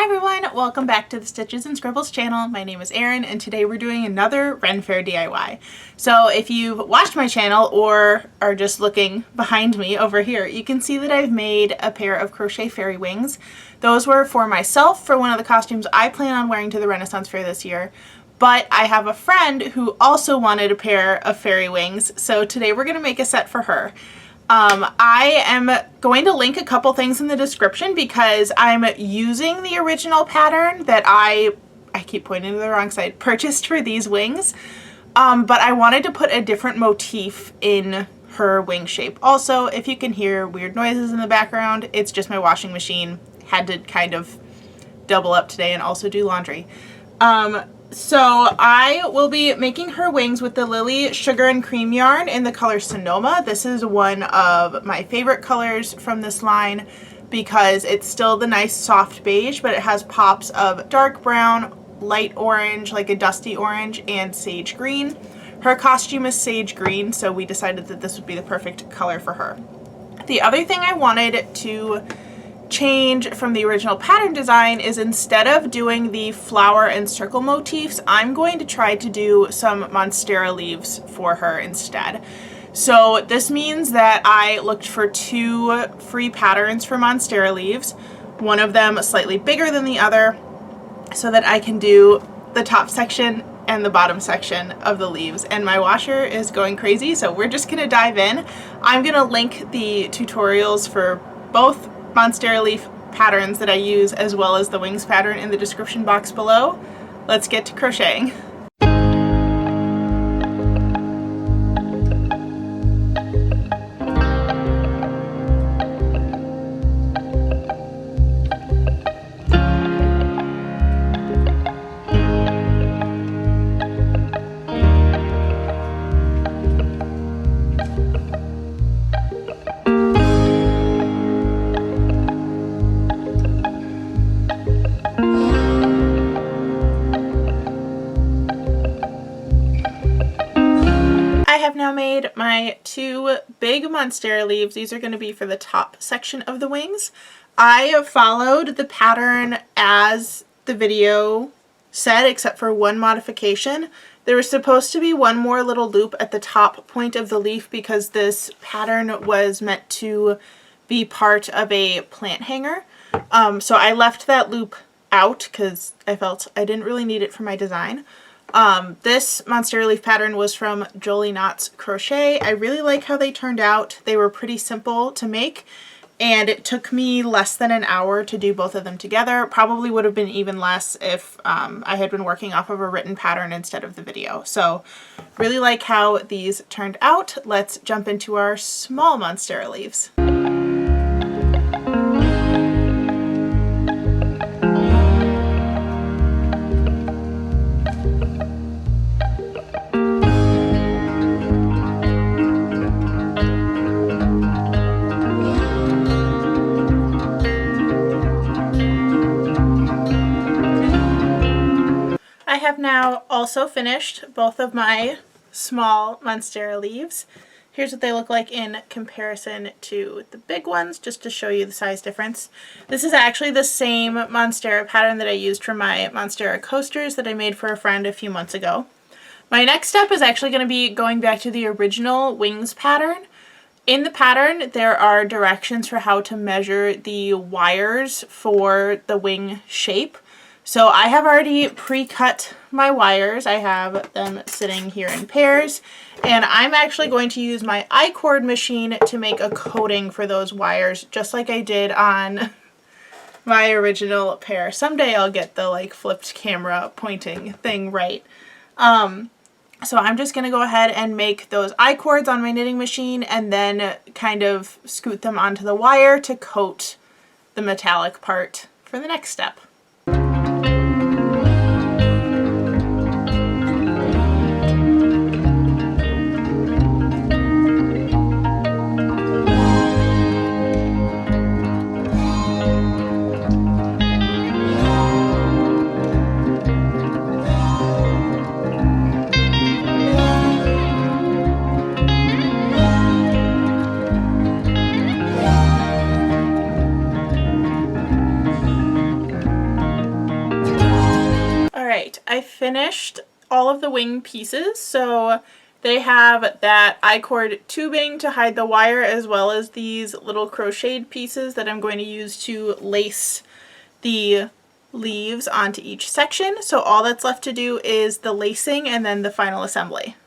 everyone, welcome back to the Stitches and Scribbles channel. My name is Erin and today we're doing another Ren Fair DIY. So if you've watched my channel or are just looking behind me over here, you can see that I've made a pair of crochet fairy wings. Those were for myself for one of the costumes I plan on wearing to the Renaissance Fair this year. But I have a friend who also wanted a pair of fairy wings, so today we're going to make a set for her. I am going to link a couple things in the description because I'm using the original pattern that I keep pointing to the wrong side, purchased for these wings. But I wanted to put a different motif in her wing shape. Also, if you can hear weird noises in the background, it's just my washing machine. Had to kind of double up today and also do laundry. So I will be making her wings with the Lily Sugar and Cream yarn in the color Sonoma. This is one of my favorite colors from this line because it's still the nice soft beige, but it has pops of dark brown, light orange, like a dusty orange, and sage green. Her costume is sage green, so we decided that this would be the perfect color for her. The other thing I wanted to change from the original pattern design is instead of doing the flower and circle motifs, I'm going to try to do some Monstera leaves for her instead. So this means that I looked for two free patterns for Monstera leaves, one of them slightly bigger than the other, so that I can do the top section and the bottom section of the leaves. And my washer is going crazy, so we're just gonna dive in. I'm gonna link the tutorials for both Monstera leaf patterns that I use as well as the wings pattern in the description box below. Let's get to crocheting. I have now made my two big Monstera leaves. These are going to be for the top section of the wings. I followed the pattern as the video said, except for one modification. There was supposed to be one more little loop at the top point of the leaf because this pattern was meant to be part of a plant hanger. So I left that loop out because I felt I didn't really need it for my design. This Monstera leaf pattern was from Jolie Knott's Crochet. I really like how they turned out. They were pretty simple to make, and it took me less than an hour to do both of them together. Probably would have been even less if I had been working off of a written pattern instead of the video. So really like how these turned out. Let's jump into our small Monstera leaves. I have now also finished both of my small Monstera leaves. Here's what they look like in comparison to the big ones, just to show you the size difference. This is actually the same Monstera pattern that I used for my Monstera coasters that I made for a friend a few months ago. My next step is actually going to be going back to the original wings pattern. In the pattern, there are directions for how to measure the wires for the wing shape. So I have already pre-cut my wires. I have them sitting here in pairs, and I'm actually going to use my I-cord machine to make a coating for those wires, just like I did on my original pair. Someday I'll get the like flipped camera pointing thing right. So I'm just going to go ahead and make those I-cords on my knitting machine and then kind of scoot them onto the wire to coat the metallic part for the next step. finished all of the wing pieces. So they have that I-cord tubing to hide the wire, as well as these little crocheted pieces that I'm going to use to lace the leaves onto each section. So all that's left to do is the lacing and then the final assembly.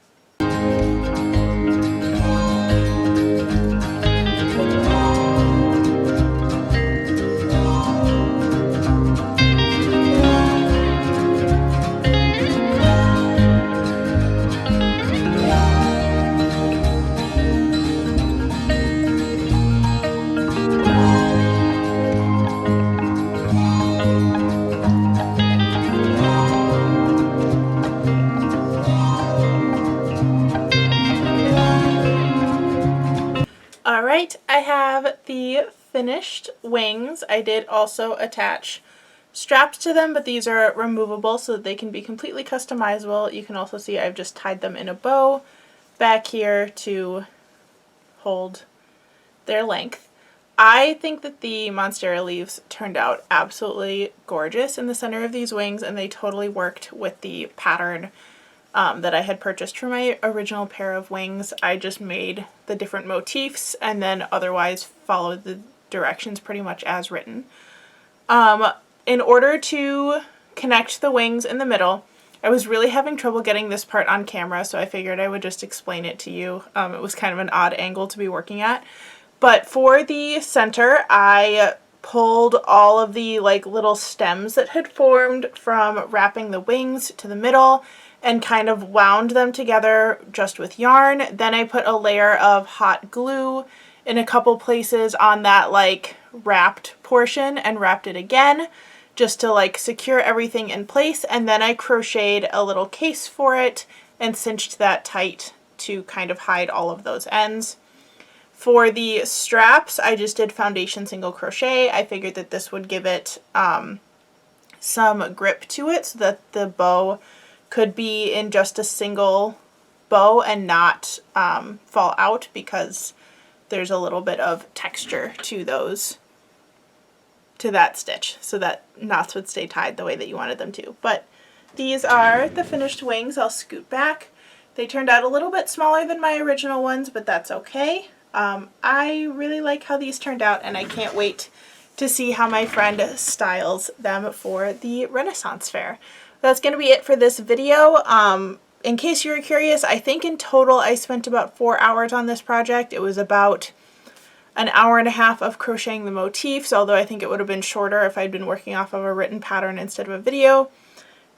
Alright, I have the finished wings. I did also attach straps to them, but these are removable so that they can be completely customizable. You can also see I've just tied them in a bow back here to hold their length. I think that the Monstera leaves turned out absolutely gorgeous in the center of these wings, and they totally worked with the pattern that I had purchased for my original pair of wings. I just made the different motifs and then otherwise followed the directions pretty much as written. In order to connect the wings in the middle, I was really having trouble getting this part on camera, so I figured I would just explain it to you. It was kind of an odd angle to be working at. But for the center, I pulled all of the little stems that had formed from wrapping the wings to the middle and kind of wound them together just with yarn. Then I put a layer of hot glue in a couple places on that wrapped portion and wrapped it again just to secure everything in place, and then I crocheted a little case for it and cinched that tight to kind of hide all of those ends. For the straps, I just did foundation single crochet. I figured that this would give it some grip to it so that the bow could be in just a single bow and not fall out, because there's a little bit of texture to that stitch so that knots would stay tied the way that you wanted them to. But these are the finished wings. I'll scoot back. They turned out a little bit smaller than my original ones, but that's okay. I really like how these turned out, and I can't wait to see how my friend styles them for the Renaissance Fair. That's going to be it for this video. In case you were curious, I think in total I spent about 4 hours on this project. It was about an hour and a half of crocheting the motifs, although I think it would have been shorter if I'd been working off of a written pattern instead of a video.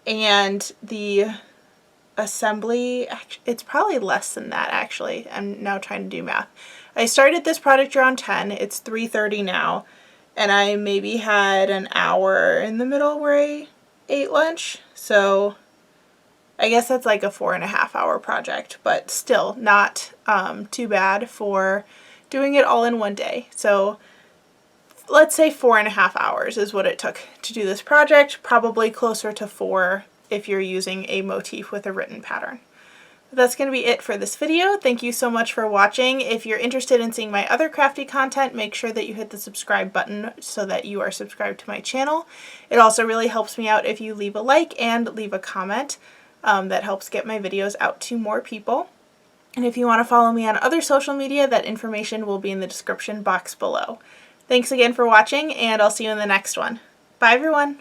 And the assembly, it's probably less than that actually. I'm now trying to do math. I started this project around 10. It's 3:30 now, and I maybe had an hour in the middle where I ate lunch. So I guess that's like a 4.5 hour project, but still not too bad for doing it all in one day. So let's say 4.5 hours is what it took to do this project, probably closer to 4 if you're using a motif with a written pattern. That's going to be it for this video. Thank you so much for watching. If you're interested in seeing my other crafty content, make sure that you hit the subscribe button so that you are subscribed to my channel. It also really helps me out if you leave a like and leave a comment. That helps get my videos out to more people. And if you want to follow me on other social media, that information will be in the description box below. Thanks again for watching, and I'll see you in the next one. Bye everyone!